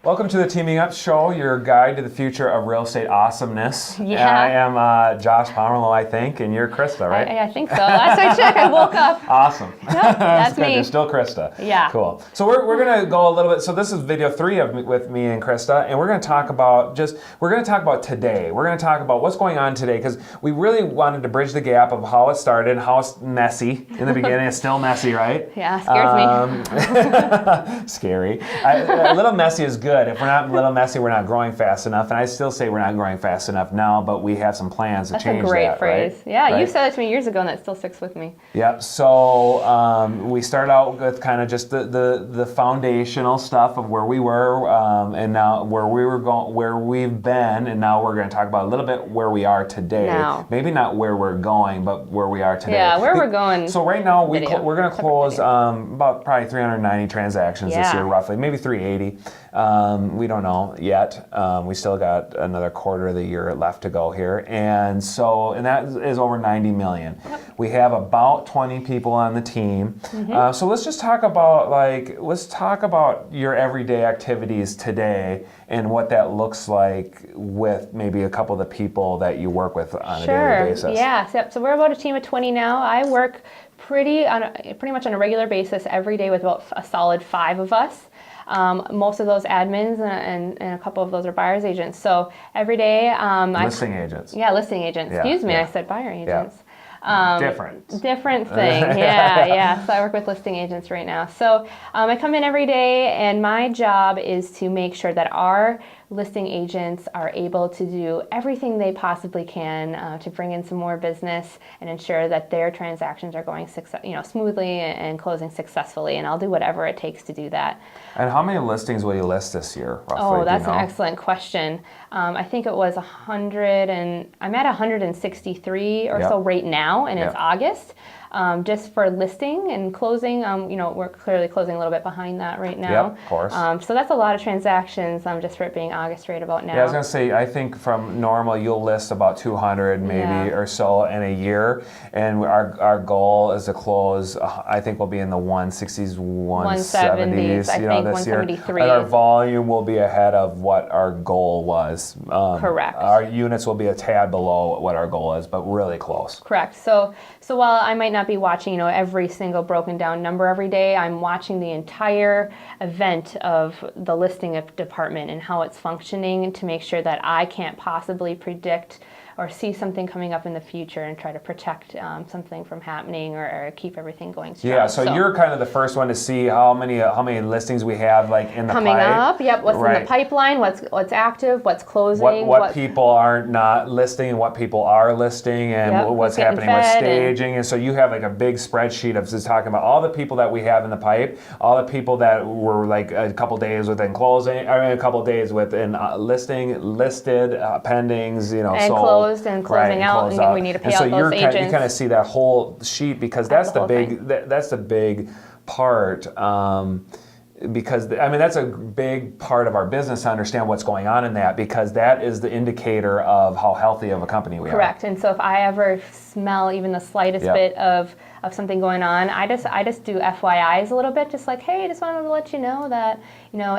Welcome to the Teaming Up Show, your guide to the future of real estate awesomeness. Yeah. I am Josh Pomerlow, I think, and you're Krysta, right? I think so. Last I checked, I woke up. Awesome. Yep, that's good. me. You're still Krysta. Yeah. Cool. So we're going to go a little bit. So this is video 3 with me and Krysta, and we're going to talk about today. We're going to talk about what's going on today, because we really wanted to bridge the gap of how it started, how it's messy in the beginning. It's still messy, right? Yeah, scares me. Scary. A little messy is good. If we're not a little messy, we're not growing fast enough. And I still say we're not growing fast enough now, but we have some plans to change that. That's a great phrase. Right? Yeah, right? You said it to me years ago, and that still sticks with me. Yep. So we started out with kind of just the foundational stuff of where we were, and now where we were going, where we've been, and now we're going to talk about a little bit where we are today. Now. Maybe not where we're going, but where we are today. Yeah, where we're going. So right now we're going to close about probably 390 transactions this year, roughly, maybe 380. We don't know yet. We still got another quarter of the year left to go here, and that is over 90 million. Yep. We have about 20 people on the team. Mm-hmm. So let's just talk about your everyday activities today and what that looks like with maybe a couple of the people that you work with on a daily basis. Yeah. So we're about a team of 20 now. I work pretty much on a regular basis every day with about a solid 5 of us. Most of those admins and a couple of those are buyer's agents. So every day, listing agents. Yeah, listing agents. Yeah, Excuse me, yeah. I said buyer agents. Yeah. Different thing. Yeah. So I work with listing agents right now. So I come in every day, and my job is to make sure that our listing agents are able to do everything they possibly can to bring in some more business and ensure that their transactions are going smoothly and closing successfully. And I'll do whatever it takes to do that. And how many listings will you list this year, roughly? Oh, that's an excellent question. I think it was 100, and I'm at 163 or so right now, and it's August. Just for listing and closing, we're clearly closing a little bit behind that right now. Yep, of course. So that's a lot of transactions just for it being August right about now. Yeah, I was going to say, I think from normal you'll list about 200 maybe or so in a year, and our goal is to close, I think we'll be in the 160s, 170s, I think this year. 173. And our volume will be ahead of what our goal was. Correct. Our units will be a tad below what our goal is, but really close. Correct. So while I might not be watching, every single broken down number every day, I'm watching the entire event of the listing department and how it's functioning to make sure that I can't possibly predict or see something coming up in the future and try to protect something from happening or keep everything going strong. Yeah, so you're kind of the first one to see how many listings we have in the coming pipe. Up. Yep, what's in the pipeline, what's active, what's closing, what people are not listing and what people are listing, and what's happening with staging. And so you have a big spreadsheet of just talking about all the people that we have in the pipe, all the people that were a couple days within closing, a couple days within listing, listed, pendings, and sold. And closing out, and we need to pay out those agents. You kind of see that whole sheet, because that's the big part. Because that's a big part of our business to understand what's going on in that, because that is the indicator of how healthy of a company we are. Correct. And so if I ever smell even the slightest bit of something going on, I just do FYIs a little bit, just hey, I just wanted to let you know that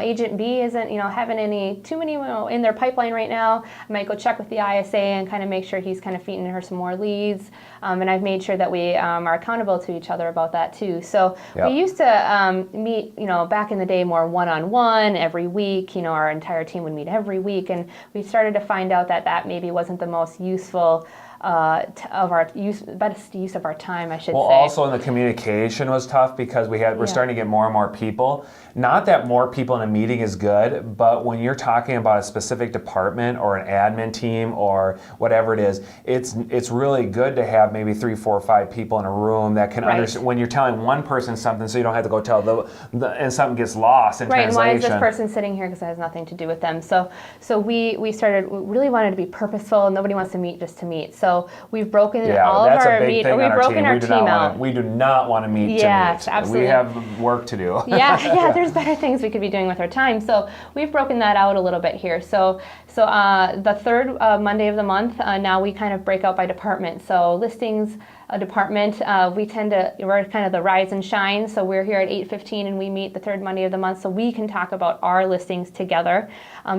agent B isn't having too many in their pipeline right now. I might go check with the ISA and kind of make sure he's kind of feeding her some more leads. And I've made sure that we are accountable to each other about that too. So we used to meet back in the day more one-on-one every week. Our entire team would meet every week, and we started to find out that maybe wasn't the most useful best use of our time, I should say. Well, also in the communication was tough, because we're starting to get more and more people. Not that more people in a meeting is good, but when you're talking about a specific department or an admin team or whatever it is, it's really good to have maybe 3, 4, 5 people in a room that can understand when you're telling one person something, so you don't have to go tell and something gets lost in translation. And why is this person sitting here? Because it has nothing to do with them. So we really wanted to be purposeful. Nobody wants to meet just to meet. So we've broken all of our meet. We've broken our team out. We do not want to meet to meet. Yes, absolutely. We have work to do. Yeah. There's better things we could be doing with our time. So we've broken that out a little bit here. So So the third Monday of the month, now we kind of break out by department. So listings department, we're kind of the rise and shine. So we're here at 8:15 and we meet the third Monday of the month so we can talk about our listings together.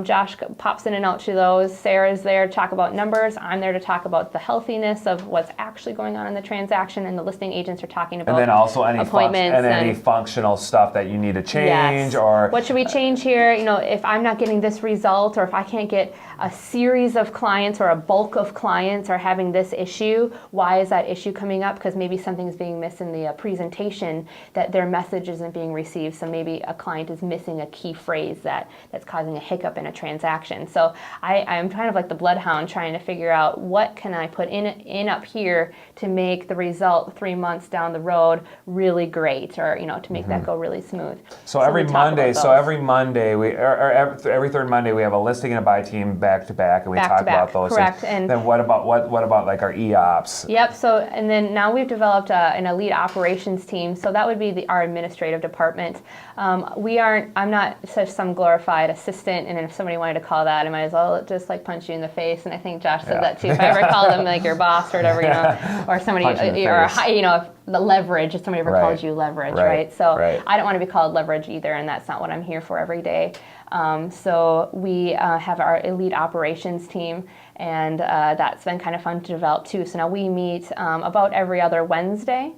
Josh pops in and out to those. Sarah's there to talk about numbers. I'm there to talk about the healthiness of what's actually going on in the transaction, and the listing agents are talking about and then also appointments any functional stuff that you need to change, yes. or what should we change here? If I'm not getting this result, or if I can't get a series of clients or a bulk of clients are having this issue, why is that issue coming up? Because maybe something's being missed in the presentation, that their message isn't being received. So maybe a client is missing a key phrase that's causing a hiccup in a transaction. So I'm kind of like the bloodhound trying to figure out what can I put in up here to make the result 3 months down the road really great, or to make that go really smooth. So every Monday, every third Monday we have a listing and a buy team back to back, and we talk about those Correct. things. And then what about like our EOPS? Yep. So and then now we've developed an elite operations team. So that would be our administrative department. I'm not such some glorified assistant, and if somebody wanted to call that, I might as well just like punch you in the face. And I think Josh said that too. If I ever call them like your boss or whatever, or somebody, if the leverage, if somebody ever calls you leverage, right? So I don't want to be called leverage either, and that's not what I'm here for every day. So we have our elite operations team, and that's been kind of fun to develop too. So now we meet about every other Wednesday,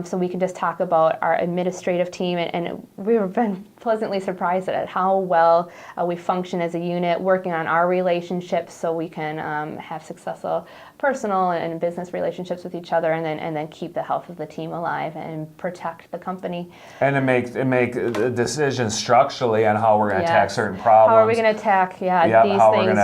so we can just talk about our administrative team, and we've been pleasantly surprised at how well we function as a unit, working on our relationships so we can have successful personal and business relationships with each other, and then keep the health of the team alive and protect the company. And to make decisions structurally on how we're going to attack certain problems. How are we going to attack these how things?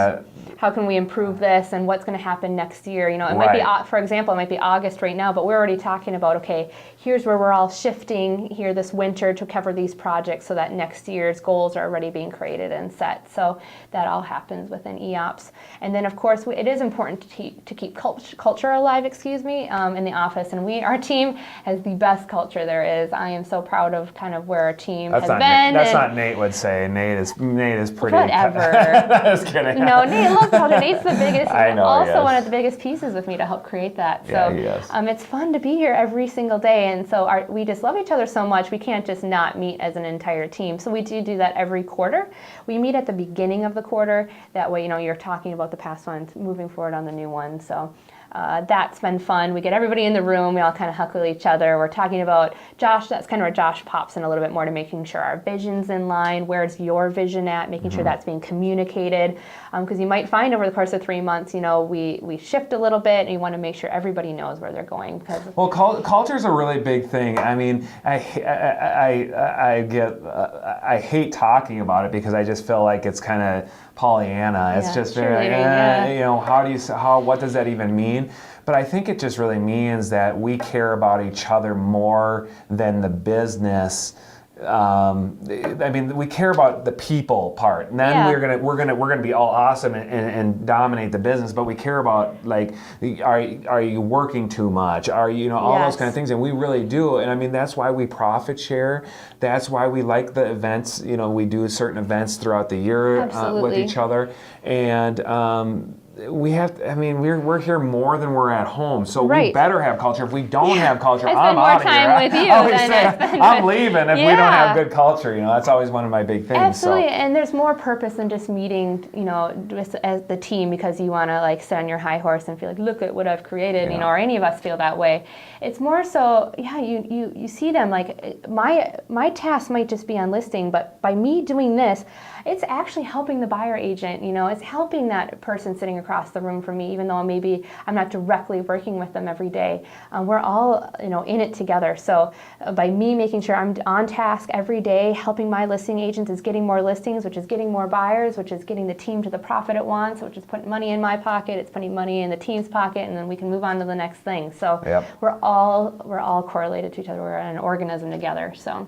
How can we improve this, and what's going to happen next year? It might be, for example, it might be August right now, but we're already talking about, okay, here's where we're all shifting here this winter to cover these projects so that next year's goals are already being created and set. So that all happens within EOPS. And then, of course, it is important to keep culture alive, in the office. And our team has the best culture there is. I am so proud of kind of where our team has been. That's not Nate would say. Nate is pretty. Whatever. Just kidding. No, Nate loves culture. Nate's the biggest. I know, also one of the biggest pieces with me to help create that. So he is. It's fun to be here every single day, and so we just love each other so much. We can't just not meet as an entire team. So we do that every quarter. We meet at the beginning of the quarter. That way, you're talking about the past ones, moving forward on the new one. So. That's been fun. We get everybody in the room. We all kind of huckle each other. We're talking about Josh. That's kind of where Josh pops in a little bit more to making sure our vision's in line. Where's your vision at? Making sure that's being communicated. Because you might find over the course of 3 months, we shift a little bit, and you want to make sure everybody knows where they're going. Well, culture is a really big thing. I mean, I hate talking about it because I just feel like it's kind of Pollyanna. It's just very, what does that even mean? But I think it just really means that we care about each other more than the business. We care about the people part, and then we're gonna be all awesome and dominate the business. But we care about, like, are you working too much? Are you all those kind of things, and we really do. And that's why we profit share. That's why we like the events. We do certain events throughout the year with each other, and. We have. We're here more than we're at home, so we better have culture. If we don't have culture, I'm out of here. I spend more time with you. I'm leaving if we don't have good culture. That's always one of my big things. Absolutely, and there's more purpose than just meeting, just as the team because you want to sit on your high horse and feel like, look at what I've created, or any of us feel that way. It's more so, you see them like my task might just be on listing, but by me doing this, it's actually helping the buyer agent. It's helping that person sitting across the room from me, even though maybe I'm not directly working with them every day. We're all, in it together. So by me making sure I'm on task every day, helping my listing agents is getting more listings, which is getting more buyers, which is getting the team to the profit it wants, which is putting money in my pocket, it's putting money in the team's pocket, and then we can move on to the next thing. So we're all correlated to each other. We're an organism together. So.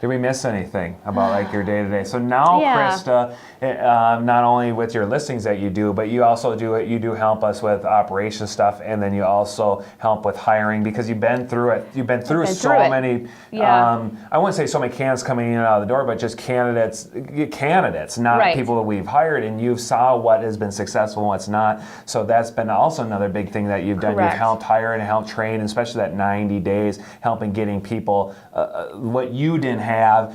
Did we miss anything about like your day to day? So now, Yeah. Krysta, not only with your listings that you do, but you also do help us with operation stuff, and then you also help with hiring because you've been through it. You've been through many. Yeah. I wouldn't say so many candidates coming in and out of the door, but just candidates, not Right. people that we've hired, and you saw what has been successful and what's not. So that's been also another big thing that you've done. Correct. You've helped hire and helped train, especially that 90 days, helping getting people what you didn't have,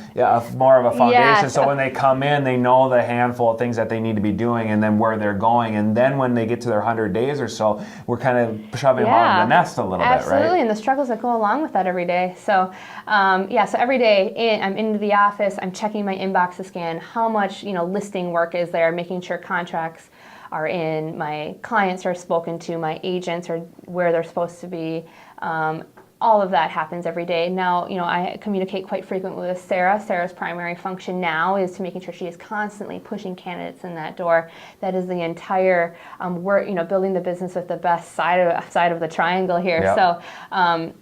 more of a foundation. Yes. So when they come in, they know the handful of things that they need to be doing and then where they're going. And then when they get to their 100 days or so, we're kind of shoving them out of the nest a little bit, right? Absolutely, and the struggles that go along with that every day. So, so every day I'm into the office, I'm checking my inbox to scan how much listing work is there, making sure contracts are in, my clients are spoken to, my agents are where they're supposed to be. All of that happens every day. Now, I communicate quite frequently with Sarah. Sarah's primary function now is to making sure she is constantly pushing candidates in that door. That is the entire work, building the business with the best side of the triangle here. Yep. So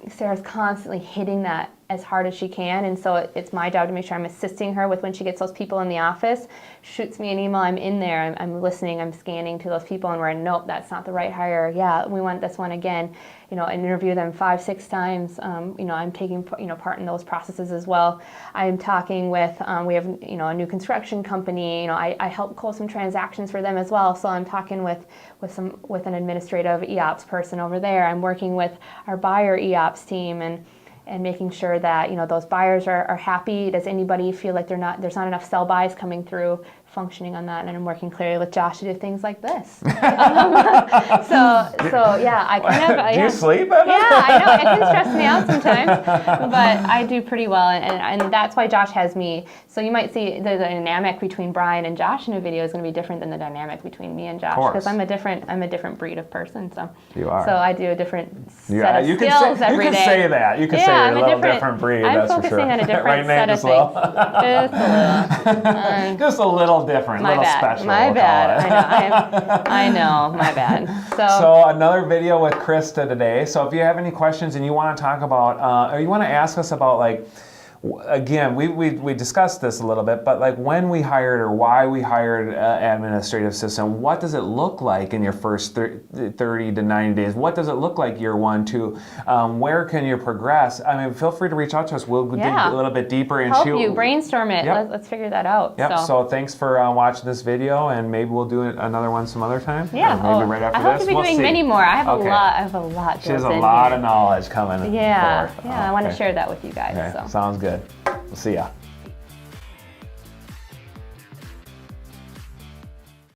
Sarah's constantly hitting that as hard as she can, and so it's my job to make sure I'm assisting her with when she gets those people in the office, shoots me an email, I'm in there, I'm listening, I'm scanning to those people, and we're nope, that's not the right hire. Yeah, we want this one again. And interview them 5-6 times. I'm taking part in those processes as well. I'm talking with we have a new construction company. I help close some transactions for them as well. So I'm talking with an administrative EOPS person over there. I'm working with our buyer EOPS team and making sure that those buyers are happy. Does anybody feel like there's not enough sell buys coming through? Functioning on that, and I'm working clearly with Josh to do things like this. So yeah, I kind of. Do you sleep? Yeah, I know it can stress me out sometimes, but I do pretty well, and that's why Josh has me. So you might see the dynamic between Brian and Josh in a video is going to be different than the dynamic between me and Josh because I'm a different breed of person. So you are. So I do a different set of skills every day. You can say that. You can say you're a little different breed. I'm that's focusing for sure. on a different right, set of things. Just a little different, my little bad. special. My we'll bad. I know. My bad. So another video with Krysta today. So if you have any questions and you want to talk about, or you want to ask us about again, we discussed this a little bit, but like when we hired or why we hired an administrative assistant, what does it look like in your first 30 to 90 days? What does it look like year 1, 2? Where can you progress? I mean, feel free to reach out to us. We'll dig a little bit deeper and help you brainstorm it. Yep. Let's figure that out. Yep. So thanks for watching this video, and maybe we'll do another one some other time. Yeah. Maybe right after I hope this. to be doing many more. I have a lot. She has a lot of knowledge coming. Yeah. forward. Yeah. I want to share that with you guys. Okay. So. Sounds good. We'll see ya.